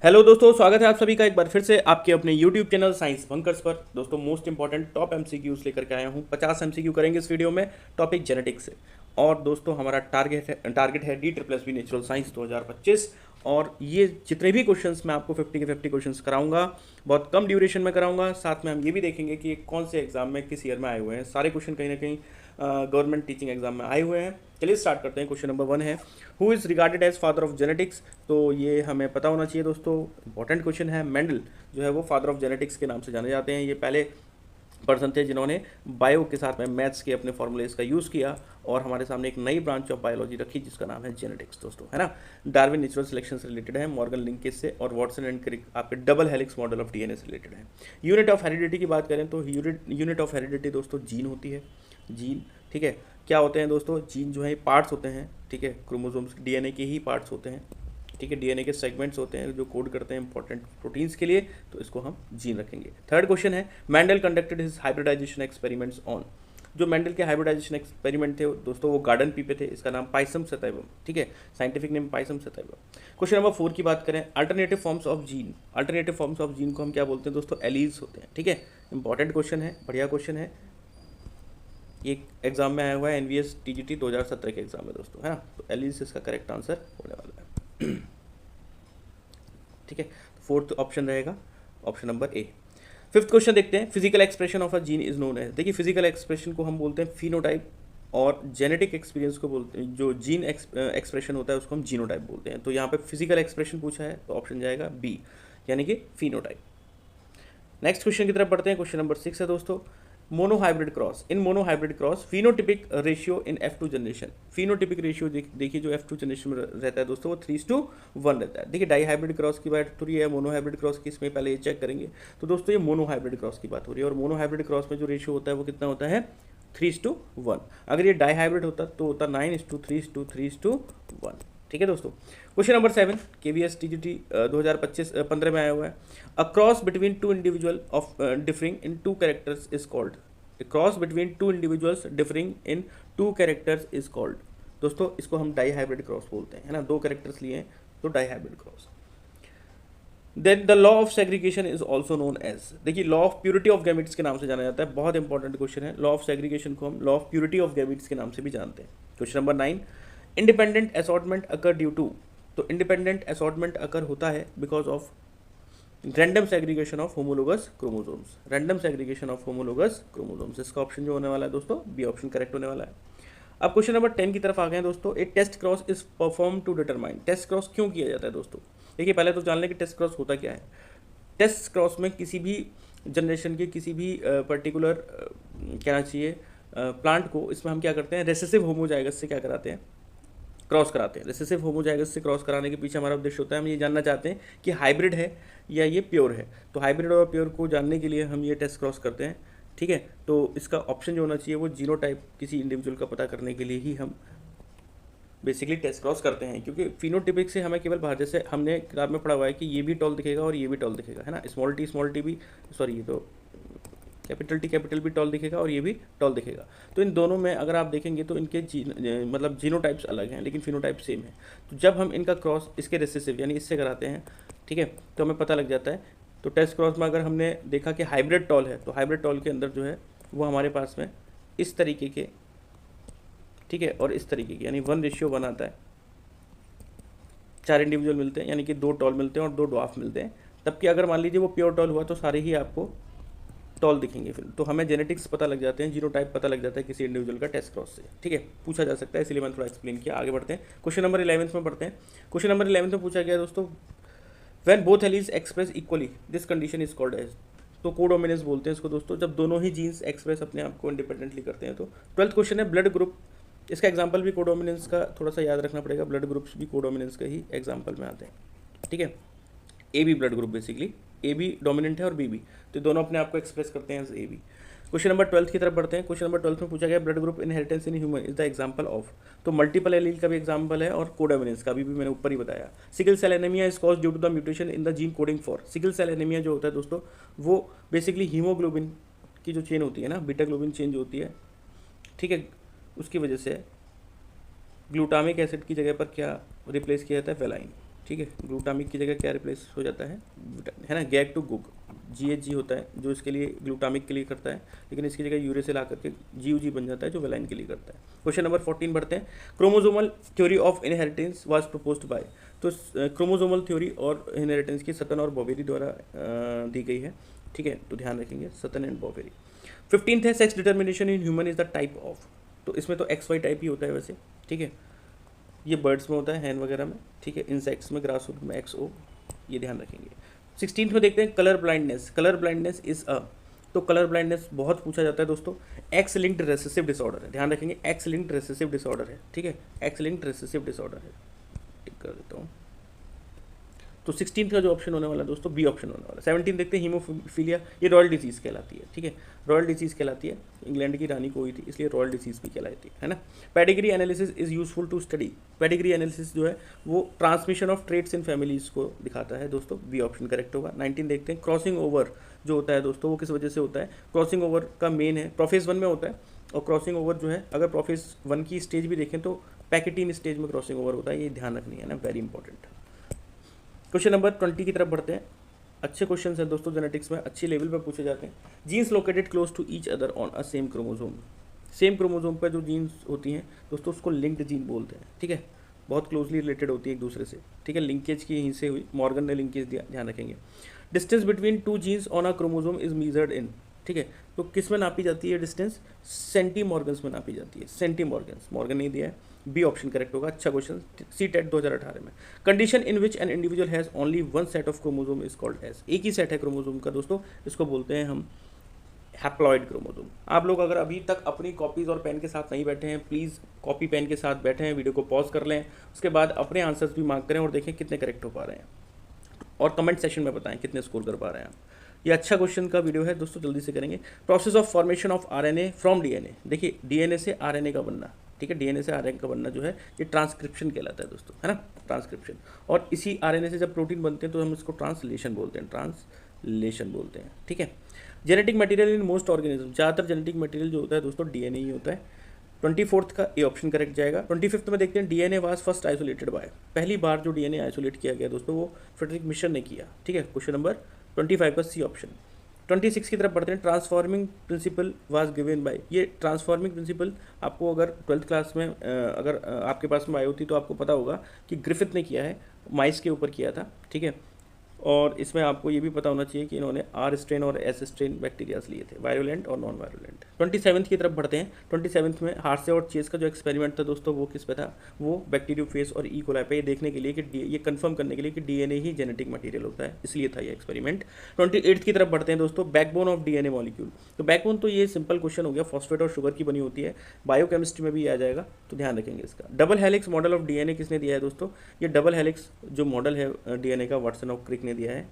Hello दोस्तों, स्वागत है आप सभी का एक बार फिर से आपके अपने YouTube चैनल साइंस बंकर्स पर। दोस्तों, मोस्ट इंपॉर्टेंट टॉप एमसीक्यूज लेकर के आया हूँ। 50 एमसीक्यू करेंगे इस वीडियो में, टॉपिक जेनेटिक्स से। और दोस्तों, हमारा टारगेट है DBBB नेचुरल साइंस 2025। और ये जितने भी क्वेश्चंस मैं आपको 50 के 50 क्वेश्चंस कराऊंगा, बहुत कम ड्यूरेशन में कराऊंगा। साथ में हम ये भी देखेंगे कि कौन से एग्जाम में किस ईयर में आए हुए हैं। सारे क्वेश्चन कहीं ना कहीं गवर्नमेंट टीचिंग एग्जाम में आए हुए हैं। चलिए स्टार्ट करते हैं। क्वेश्चन नंबर 1 है, who is regarded as father of genetics. तो ये हमें पता होना चाहिए दोस्तों, इंपॉर्टेंट क्वेश्चन है। मेंडल जो है वो फादर ऑफ जेनेटिक्स के नाम से जाने जाते हैं। ये पहले पर्सन थे जिन्होंने बायो के साथ में मैथ्स के अपने फॉर्मूलेज का यूज़ किया और हमारे सामने एक नई ब्रांच ऑफ बायोलॉजी रखी जिसका नाम है जेनेटिक्स दोस्तों, है ना। डार्विन नेचुरल सिलेक्शन से रिलेटेड है, मॉर्गन लिंकेज से, और वॉटसन एंड क्रिक आपके double helix model of DNA से रिलेटेड है। यूनिट ऑफ हेरिडिटी की बात करें तो यूनिट ऑफ हेरिडिटी दोस्तों जीन होती है। जीन, ठीक है। क्या होते हैं दोस्तों, जीन जो है पार्ट्स होते हैं, ठीक है, क्रोमोसोम्स डीएनए के ही पार्ट्स होते हैं, ठीक है। डीएनए के सेगमेंट्स होते हैं जो कोड करते हैं इंपॉर्टेंट प्रोटीन्स के लिए, तो इसको हम जीन रखेंगे। थर्ड क्वेश्चन है, Mendel conducted his hybridization experiments on. जो मेंडल के हाइब्रिडाइजेशन एक्सपेरिमेंट थे दोस्तों वो गार्डन पी पे थे। इसका नाम पाइसम सतैवम, ठीक है, साइंटिफिक नेम पाइसम सतैवम। क्वेश्चन नंबर 4 की बात करें, alternative forms of gene. Alternative forms of gene को हम क्या बोलते हैं दोस्तों, एलील्स होते हैं, ठीक है। इंपॉर्टेंट क्वेश्चन है, बढ़िया क्वेश्चन है। ये एग्जाम में आया हुआ है, NVS TGT 2017 के एग्जाम में दोस्तों, है ना। तो एलील्स इसका करेक्ट आंसर होने वाला है, ठीक है। फोर्थ ऑप्शन रहेगा option number A. Fifth question देखते हैं, physical expression of a gene is known as. देखिए, फिजिकल एक्सप्रेशन को हम बोलते हैं फिनोटाइप, और जेनेटिक एक्सपीरियंस को बोलते हैं, जो जीन एक्सप्रेशन होता है उसको हम जीनोटाइप बोलते हैं। तो यहाँ पे फिजिकल एक्सप्रेशन पूछा है तो ऑप्शन जाएगा बी, यानी कि फिनोटाइप। नेक्स्ट क्वेश्चन की तरफ बढ़ते हैं। क्वेश्चन नंबर 6 है दोस्तों, monohybrid cross. In monohybrid cross phenotypic ratio in F2 generation. Phenotypic ratio देखिए जो F2 जनरेशन में रहता है दोस्तों वो 3:1 रहता है। देखिए, डाई हाइब्रिड क्रॉस की बात हो रही है, मोनोहाइब्रिड क्रॉस की इसमें पहले ये चेक करेंगे। तो दोस्तों ये मोनोहाइब्रिड क्रॉस की बात हो रही है, और मोनोहाइब्रिड क्रॉस में जो रेशियो होता है वो कितना होता है, 3:1। अगर ये डाई हाइब्रिड होता तो होता 9:3:3:1, ठीक है दोस्तों। क्वेश्चन नंबर 7, KVS TGT 2015 में आया हुआ है। A cross between two individual of differing in two characters is called. Cross between two individuals differing in two characters is called. दोस्तों इसको हम डाई हाइब्रिड क्रॉस बोलते हैं, है ना। दो कैरेक्टर्स लिए हैं तो dihybrid cross. Then the law of segregation is also known as. देखिए, law of purity of gametes के नाम से जाना जाता है। बहुत इंपॉर्टेंट क्वेश्चन है। लॉ ऑफ सेग्रीगेशन को हम law of purity of gametes के नाम से भी जानते हैं। Question number 9, independent assortment occur due to. तो इंडिपेंडेंट असॉर्टमेंट अकर होता है because of random segregation of homologous chromosomes. Random segregation of homologous chromosomes, इसका ऑप्शन जो होने वाला है दोस्तों बी ऑप्शन करेक्ट होने वाला है। अब क्वेश्चन नंबर 10 की तरफ आ गए हैं दोस्तों। A test cross is perform to determine. Test cross क्यों किया जाता है दोस्तों। देखिए, पहले तो जान लें कि टेस्ट क्रॉस होता क्या है। टेस्ट क्रॉस में किसी भी जनरेशन के किसी भी पर्टिकुलर कहना चाहिए प्लांट को, इसमें हम क्या करते हैं, रेसेसिव होमोजाइगस से क्या कराते हैं, क्रॉस कराते हैं। रिसेसिव होमोजाइगस से क्रॉस कराने के पीछे हमारा उद्देश्य होता है, हम ये जानना चाहते हैं कि हाइब्रिड है या ये प्योर है। तो हाइब्रिड और प्योर को जानने के लिए हम ये टेस्ट क्रॉस करते हैं, ठीक है। तो इसका ऑप्शन जो होना चाहिए वो जीनोटाइप किसी इंडिविजुअल का पता करने के लिए ही हम बेसिकली टेस्ट क्रॉस करते हैं, क्योंकि फिनोटिपिक से हमें केवल बाहर, जैसे हमने किताब में पढ़ा हुआ है कि ये भी टॉल दिखेगा और ये भी टॉल दिखेगा, है ना। स्मॉल टी भी, सॉरी, ये तो कैपिटल भी टॉल दिखेगा और ये भी टॉल दिखेगा। तो इन दोनों में अगर आप देखेंगे तो इनके मतलब जीनोटाइप्स अलग हैं लेकिन फिनोटाइप सेम है। तो जब हम इनका क्रॉस इसके रिसेसिव यानी इससे कराते हैं, ठीक है, तो हमें पता लग जाता है। तो टेस्ट क्रॉस में अगर हमने देखा कि हाइब्रिड टॉल है, तो हाइब्रिड टॉल के अंदर जो है वो हमारे पास में इस तरीके के, ठीक है, और इस तरीके के, यानी 1:1 आता है। 4 इंडिविजुअल मिलते हैं, यानी कि 2 टॉल मिलते हैं और 2 ड्वार्फ मिलते हैं। तब कि अगर मान लीजिए वो प्योर टॉल हुआ तो सारे ही आपको टॉल दिखेंगे फिर। तो हमें जेनेटिक्स पता लग जाते हैं, जीनोटाइप पता लग जाता है किसी इंडिविजुअल का टेस्ट क्रॉस से, ठीक है, पूछा जा सकता है, इसलिए मैंने थोड़ा एक्सप्लेन किया। आगे बढ़ते हैं, क्वेश्चन नंबर 11 में पढ़ते हैं। क्वेश्चन नंबर 11 में पूछा गया दोस्तों, when both alleles express equally this condition is called as. तो कोडोमिनेंस बोलते हैं इसको दोस्तों, जब दोनों ही जीन्स एक्सप्रेस अपने आप को इंडिपेंडेंटली करते हैं। तो 12th क्वेश्चन है, ब्लड ग्रुप। इसका एग्जाम्पल भी कोडोमिनेंस का थोड़ा सा याद रखना पड़ेगा, ब्लड ग्रुप्स भी कोडोमिनेंस का ही एग्जाम्पल में आते हैं, ठीक है। A B blood group, basically A B dominant है और बी बी, तो दोनों अपने आप को एक्सप्रेस करते हैं as A B. Question number 12 की तरफ बढ़ते हैं। क्वेश्चन नंबर 12 में पूछा गया, blood group inheritance in human is the example of. तो मल्टीपल एलील का भी एग्जांपल है और कोडोमिनेंस का भी मैंने ऊपर ही बताया। Sickle cell anaemia is cause due to the mutation in the gene coding for. Sickle cell anaemia जो होता है दोस्तों वो बेसिकली हीमोग्लोबिन की जो चेन होती है ना, बीटा ग्लोबिन चेन जो होती है, ठीक है, उसकी वजह से ग्लूटामिक एसिड की जगह पर क्या रिप्लेस किया जाता है, वेलाइन, ठीक है। ग्लूटामिक की जगह क्या रिप्लेस हो जाता है ना, गैग टू गुग, GHG होता है जो इसके लिए ग्लूटामिक के लिए करता है, लेकिन इसकी जगह यूरेसिल आकर के GUG बन जाता है जो वेलाइन के लिए करता है। क्वेश्चन नंबर 14 बढ़ते हैं। Chromosomal theory of inheritance was proposed by, तो क्रोमोसोमल थ्योरी और इनहेरिटेंस की सतन और बॉवेरी द्वारा दी गई है, ठीक है, तो ध्यान रखेंगे सतन एंड बॉवेरी। 15th है sex determination in human is the type of, तो इसमें तो XY टाइप ही होता है वैसे, ठीक है, ये बर्ड्स में होता है, हैन वगैरह में, ठीक है, इंसेक्ट्स में, ग्रासहॉपर में XO, ये ध्यान रखेंगे। 16th में देखते हैं colour blindness, colour blindness is a, तो कलर ब्लाइंडनेस बहुत पूछा जाता है दोस्तों, एक्स लिंक्ड रेसेसिव डिसऑर्डर है, ध्यान रखेंगे एक्स लिंक्ड रेसेसिव डिसऑर्डर है, ठीक है, एक्स लिंक्ड रेसेसिव डिसऑर्डर है, टिक कर देता हूँ। तो 16th का जो ऑप्शन होने वाला है दोस्तों बी ऑप्शन होने वाला है। 17 देखते हैं हीमोफीलिया, ये रॉयल डिजीज़ कहलाती है, ठीक है, रॉयल डिजीज़ कहलाती है, इंग्लैंड की रानी को हुई थी इसलिए रॉयल डिजीज़ भी कहलाती है ना। Pedigree analysis is useful to study, pedigree analysis जो है वो transmission of traits in families को दिखाता है दोस्तों, बी ऑप्शन करेक्ट होगा। 19 देखते हैं क्रॉसिंग ओवर जो होता है दोस्तों वो किस वजह से होता है, क्रॉसिंग ओवर का मेन है प्रोफेज 1 में होता है, और क्रॉसिंग ओवर जो है अगर प्रोफेज 1 की स्टेज भी देखें तो पैकेटीन स्टेज में क्रॉसिंग ओवर होता है, ये ध्यान रखनी है ना, वेरी इंपॉर्टेंट। क्वेश्चन नंबर 20 की तरफ बढ़ते हैं। अच्छे क्वेश्चन हैं दोस्तों, जेनेटिक्स में अच्छी लेवल पर पूछे जाते हैं। Genes located close to each other on a same chromosome, same chromosome पर जो जीन्स होती हैं दोस्तों उसको लिंक्ड जीन बोलते हैं, ठीक है, बहुत क्लोजली रिलेटेड होती है एक दूसरे से, ठीक है, लिंकेज की यहीं से हुई, मॉर्गन ने लिंकेज दिया, ध्यान रखेंगे। Distance between two genes on a chromosome is measured in, ठीक है, तो किस में नापी जाती है डिस्टेंस, सेंटीमॉर्गन्स में नापी जाती है, सेंटीमॉर्गन्स, मॉर्गन नहीं दिया है, बी ऑप्शन करेक्ट होगा। अच्छा क्वेश्चन, CTET 2018 में। Condition in which an individual has only one set of chromosome is called as, एक ही सेट है क्रोमोसोम का दोस्तों, इसको बोलते हैं हम हैप्लॉइड क्रोमोसोम। आप लोग अगर अभी तक अपनी कॉपीज़ और पेन के साथ नहीं बैठे हैं, प्लीज़ कॉपी पेन के साथ बैठे हैं, वीडियो को पॉज कर लें, उसके बाद अपने आंसर्स भी मार्क करें और देखें कितने करेक्ट हो पा रहे हैं, और कमेंट सेक्शन में बताएं कितने स्कोर कर पा रहे हैं आप। ये अच्छा क्वेश्चन का वीडियो है दोस्तों, जल्दी से करेंगे। Process of formation of RNA from DNA, देखिए DNA से RNA का बनना, ठीक है, DNA से RNA का बनना जो है ये ट्रांसक्रिप्शन कहलाता है दोस्तों, है ना, ट्रांसक्रिप्शन। और इसी RNA से जब प्रोटीन बनते हैं तो हम इसको ट्रांसलेशन बोलते हैं, ट्रांसलेशन बोलते हैं, ठीक है। Genetic material in most organism, ज़्यादातर जेनेटिक मटेरियल जो होता है दोस्तों DNA ही होता है। 24th का ए ऑप्शन करेक्ट जाएगा। 25th में देखते हैं DNA was first isolated by, पहली बार जो DNA आइसोलेट किया गया दोस्तों वो फ्रेडरिक मिशन ने किया, ठीक है, क्वेश्चन नंबर 25 का सी ऑप्शन। 26 की तरफ बढ़ते हैं। Transforming principle was given by, ये ट्रांसफॉर्मिंग प्रिंसिपल आपको अगर 12th क्लास में अगर आपके पास में आई होती तो आपको पता होगा कि ग्रिफिथ ने किया है, माइस के ऊपर किया था, ठीक है, और इसमें आपको ये भी पता होना चाहिए कि इन्होंने R स्ट्रेन और S स्ट्रेन बैक्टीरियाज लिए थे, वायरुलेंट और नॉन वायरुलेंट। 27th की तरफ बढ़ते हैं। 27th में हार्से और चेस का जो एक्सपेरिमेंट था दोस्तों वो किस पे था, वो बैक्टीरियोफेज और ई कोलाई पे, ये देखने के लिए कि ये कंफर्म करने के लिए कि DNA ही जेनेटिक मटेरियल होता है, इसलिए था ये एक्सपेरिमेंट। 28th की तरफ बढ़ते हैं दोस्तों। बैकबोन ऑफ DNA मॉलिक्यूल, तो बैकबोन तो ये सिंपल क्वेश्चन हो गया, फॉस्फेट और शुगर की बनी होती है, बायोकेमिस्ट्री में भी आ जाएगा, तो ध्यान रखेंगे इसका। Double helix model of DNA किसने दिया है दोस्तों, ये डबल हेलिक्स जो मॉडल है DNA का वाटसन और क्रिक ने दिया है।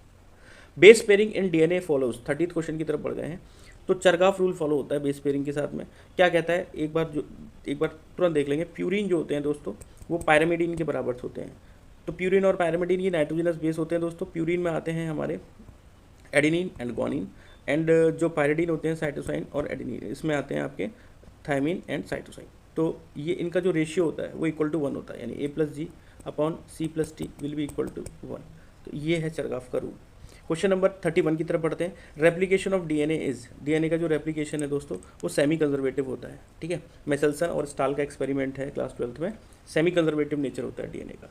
बेस पेयरिंग इन DNA फॉलोज, 30th क्वेश्चन की तरफ बढ़ गए हैं। तो चरगाफ रूल फॉलो होता है बेस पेयरिंग के साथ में, क्या कहता है एक बार तुरंत देख लेंगे। प्यूरिन जो होते हैं दोस्तों वो पायरामिडीन के बराबर होते हैं, तो प्यूरिन और पायरामिडीन ये नाइट्रोजनस बेस होते हैं दोस्तों। प्यूरिन में आते हैं हमारे एडेनिन एंड ग्वानिन, एंड जो पायरिडीन होते हैं साइटोसाइन और एडेनिन, इसमें आते हैं आपके थायमिन एंड साइटोसाइन। तो ये इनका जो रेशियो होता है वो इक्वल टू 1 होता है, यानी A+G upon C+T will be equal to 1, तो ये है चरगाफ का रूल। क्वेश्चन नंबर 31 की तरफ बढ़ते हैं। Replication of DNA is, DNA का जो रेप्लिकेशन है दोस्तों वो सेमी कंजर्वेटिव होता है, ठीक है, मेसेल्सन और स्टाल का एक्सपेरिमेंट है क्लास 12th में, सेमी कंजर्वेटिव नेचर होता है DNA का।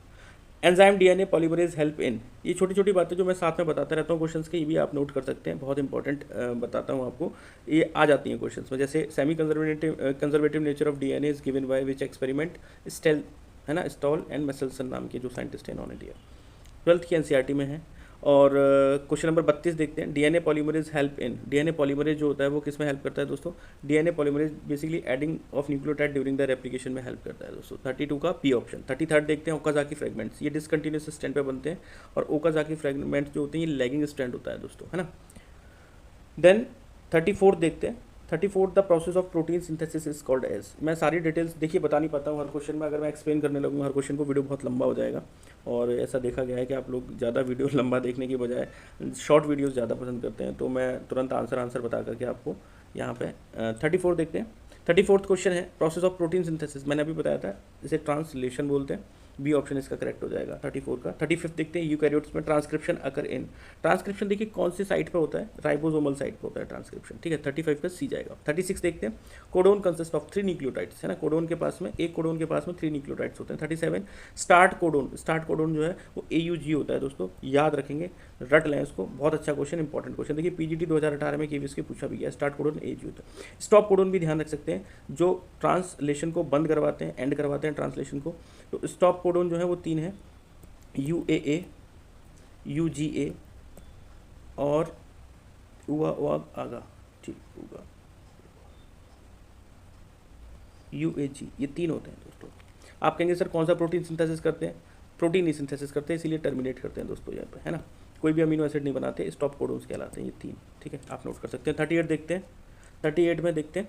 Enzyme DNA polymerase help in, ये छोटी छोटी बातें जो मैं साथ में बताता रहता हूँ क्वेश्चंस के, ये भी आप नोट कर सकते हैं, बहुत इंपॉर्टेंट बताता हूँ आपको, ये आ जाती हैं क्वेश्चंस में। जैसे semi conservative nature of DNA is given by which experiment, Stahl है ना, स्टॉल एंड मेसेल्सन नाम के जो साइंटिस्ट हैं इन्होंने दिया, 12th की NCERT में है। और क्वेश्चन नंबर 32 देखते हैं। DNA polymerase help in, DNA polymerase जो होता है वो किस में हेल्प करता है दोस्तों, DNA polymerase basically adding of nucleotide during the replication में हेल्प करता है दोस्तों। 32 का बी ऑप्शन। 33 देखते हैं। ओकाजाकी फ्रेगमेंट्स, ये डिसकंटिन्यूस स्ट्रैंड पे बनते हैं, और ओकाजाकी फ्रेगमेंट जो होते हैं ये लैगिंग स्ट्रैंड होता है दोस्तों, है ना। देन 34 देखते हैं। 34 the process of protein synthesis is called as, मैं सारी डिटेल्स देखिए बता नहीं पाता हूँ हर क्वेश्चन में, अगर मैं एक्सप्लेन करने लगूँगा हर क्वेश्चन को वीडियो बहुत लंबा हो जाएगा, और ऐसा देखा गया है कि आप लोग ज़्यादा वीडियो लंबा देखने की बजाय शॉर्ट वीडियोस ज़्यादा पसंद करते हैं, तो मैं तुरंत आंसर बता करके आपको यहाँ पे 34 देखते हैं। 34th क्वेश्चन है प्रोसेस ऑफ प्रोटीन सिंथेसिस, मैंने अभी बताया था इसे ट्रांसलेशन बोलते हैं, बी ऑप्शन इसका करेक्ट हो जाएगा 34 का। 35 देखते हैं, यूकैरियोट्स में ट्रांसक्रिप्शन अकर इन। ट्रांसक्रिप्शन देखिए कौन सी साइट पे होता है, राइबोसोमल साइट पे होता है ट्रांसक्रिप्शन, ठीक है। 35 का सी जाएगा। 36 देखते हैं, कोडोन कंसिस्ट ऑफ 3 न्यूक्लियोटाइड्स, है ना, कोडोन के पास में, एक कोडोन के पास में 3 न्यूक्लियोटाइड्स होते हैं। 37 स्टार्ट कोडोन जो है वो AUG होता है दोस्तों, याद रखेंगे, रट लें इसको, बहुत अच्छा क्वेश्चन, इंपॉर्टेंट क्वेश्चन। देखिए PGT 2018 में KVS के पूछा भी गया, स्टार्ट कोडोन AUG होता है। स्टॉप कोडोन भी ध्यान रख सकते हैं, जो ट्रांसलेशन को बंद करवाते हैं, एंड करवाते हैं ट्रांसलेशन को। तो स्टॉप कोडोन जो है वो 3 है, UAA, UGA और आगा, ठीक होगा, UAG, ये 3 होते हैं दोस्तों। आप कहेंगे सर कौन सा प्रोटीन सिंथेसिस करते हैं, प्रोटीन नहीं सिंथेसिस करते हैं, इसीलिए टर्मिनेट करते हैं दोस्तों यहाँ पे, है ना, कोई भी अमीनो एसिड नहीं बनाते, स्टॉप कोडोन्स कहलाते हैं ये 3, ठीक है, आप नोट कर सकते हैं। 38 देखते हैं, 38 में देखते हैं,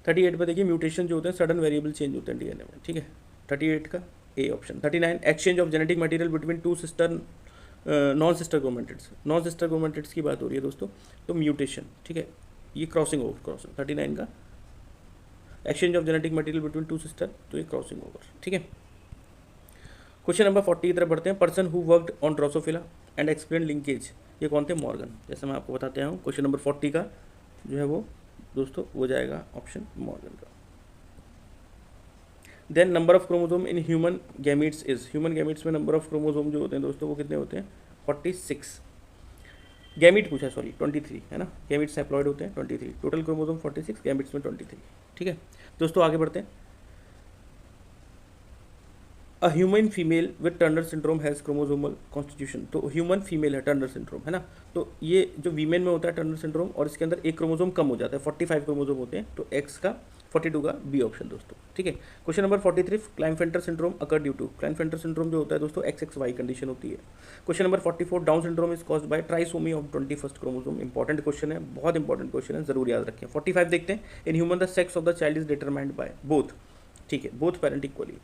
38 में देखिए म्यूटेशन जो होते हैं, सडन वेरिएबल चेंज होते हैं DNA में, ठीक है, 38 का A option. 39 exchange of genetic material between 2 sister non sister chromatids, non sister chromatids की बात हो रही है दोस्तों, तो म्यूटेशन, ठीक है, ये क्रॉसिंग ओवर, क्रॉसिंग 39 का exchange of genetic material between 2 sister, तो ये क्रॉसिंग ओवर, ठीक है। क्वेश्चन नंबर 40 की तरफ बढ़ते हैं। Person who worked on Drosophila and explain linkage, ये कौन थे, मॉर्गन, जैसे मैं आपको बताते हूँ। क्वेश्चन नंबर 40 का जो है वो दोस्तों वो जाएगा ऑप्शन मॉर्गन का। Then number of chromosome in human gametes is, human gametes में नंबर ऑफ क्रोमोसोम जो होते हैं दोस्तों वो कितने होते हैं, 46। गैमीट पूछा, सॉरी 23, है ना, गैमीट्स हैप्लॉइड होते हैं 23, टोटल क्रोमोसोम 46, गैमीट्स में 23, ठीक है दोस्तों। आगे बढ़ते हैं। A human female with Turner syndrome has chromosomal constitution, तो ह्यूमन फीमेल है, टर्नर सिंड्रोम, है ना, तो ये जो वीमेन में होता है टर्नर सिंड्रोम, और इसके अंदर एक क्रोमोसोम कम हो जाता है, 45 क्रोमोसोम होते हैं, तो एक्स का, 42 का बी ऑप्शन दोस्तों, ठीक है। Question number 43 Klinefelter syndrome occur due to, Klinefelter syndrome जो होता है दोस्तों XXY कंडीशन होती है। Question number 44 Down syndrome is caused by trisomy of 21st chromosome, important question है, बहुत इंपॉर्टेंट क्वेश्चन है, जरूर याद रखें। 45 देखते हैं, in human the sex of the child is determined by both, ठीक है, बोथ पेरेंट इक्वली,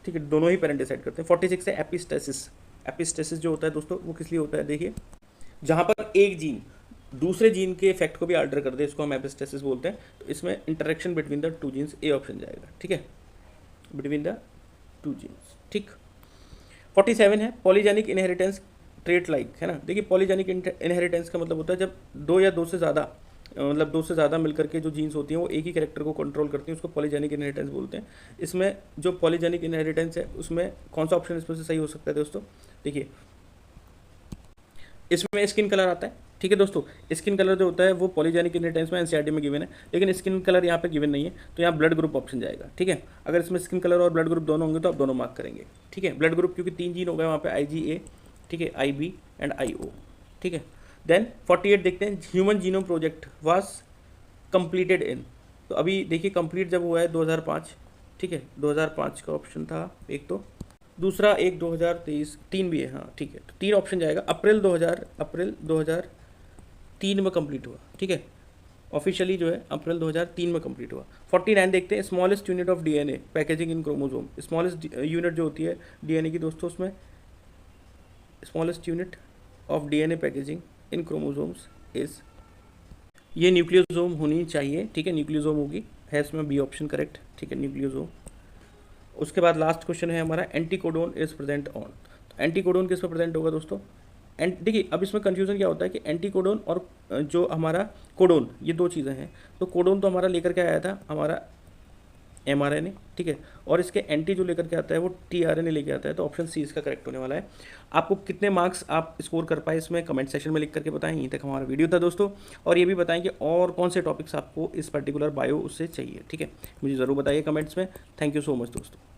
ठीक है, दोनों ही पेरेंट डिसाइड करते हैं। 46 है एपिस्टेसिस, एपिस्टेसिस जो होता है दोस्तों वो किस लिए होता है, देखिए जहाँ पर एक जीन दूसरे जीन के इफेक्ट को भी अल्टर कर दे, इसको हम एपिस्टेसिस बोलते हैं। तो इसमें interaction between the 2 genes, A option जाएगा, ठीक है, बिटवीन द 2 जीन्स, ठीक। 47 है पॉलीजेनिक इनहेरिटेंस ट्रेट लाइक, है ना, देखिए पॉलीजेनिक इनहेरिटेंस का मतलब होता है जब 2 या 2 से ज़्यादा, मतलब 2 से ज़्यादा मिलकर के जो जीन्स होती हैं वो एक ही कैरेक्टर को कंट्रोल करती हैं, उसको पॉलीजेनिक इनहेरिटेंस बोलते हैं। इसमें जो पॉलीजेनिक इनहेरिटेंस है उसमें कौन सा ऑप्शन इसमें से सही हो सकता है दोस्तों, देखिए इसमें स्किन कलर आता है, ठीक है दोस्तों, स्किन कलर जो होता है वो पॉलीजेनिक इनहेरिटेंस में NCERT में गिवन है, लेकिन स्किन कलर यहाँ पे गिवन नहीं है, तो यहाँ ब्लड ग्रुप ऑप्शन जाएगा, ठीक है। अगर इसमें स्किन कलर और ब्लड ग्रुप दोनों होंगे तो आप दोनों मार्क करेंगे, ठीक है। ब्लड ग्रुप क्योंकि 3 जीन हो गए वहाँ पे IgA, ठीक है, IB एंड IO, ठीक है। देन 48 देखते हैं, human genome project was completed in, तो अभी देखिए कंप्लीट जब हुआ है 2005, ठीक है, 2005 का ऑप्शन था एक, तो दूसरा एक 2023, 3 भी है, हाँ ठीक है, तो 3 ऑप्शन जाएगा। अप्रैल 2003 में कंप्लीट हुआ, ठीक है, ऑफिशियली जो है अप्रैल 2003 में कंप्लीट हुआ। 49 देखते हैं, smallest unit of DNA packaging in chromosome, smallest unit जो होती है DNA की दोस्तों, उसमें smallest unit of DNA packaging in chromosomes is, ये न्यूक्लियोसोम होनी चाहिए, ठीक है, न्यूक्लियोसोम होगी, है इसमें बी ऑप्शन करेक्ट, ठीक है, न्यूक्लियोसोम। उसके बाद लास्ट क्वेश्चन है हमारा, एंटीकोडोन इज प्रेजेंट ऑन, तो एंटीकोडोन किस पर प्रेजेंट होगा दोस्तों, देखिए अब इसमें कंफ्यूजन क्या होता है कि एंटीकोडोन और जो हमारा कोडोन, ये 2 चीज़ें हैं, तो कोडोन तो हमारा लेकर के आया था हमारा mRNA, ठीक है, और इसके एंटी जो लेकर के आता है वो tRNA लेके आता है, तो ऑप्शन सी इसका करेक्ट होने वाला है। आपको कितने मार्क्स आप स्कोर कर पाए इसमें कमेंट सेक्शन में लिख करके बताएं। यहीं तक हमारा वीडियो था दोस्तों, और ये भी बताएं कि और कौन से टॉपिक्स आपको इस पर्टिकुलर बायो उससे चाहिए, ठीक है, मुझे ज़रूर बताइए कमेंट्स में। थैंक यू सो मच दोस्तों।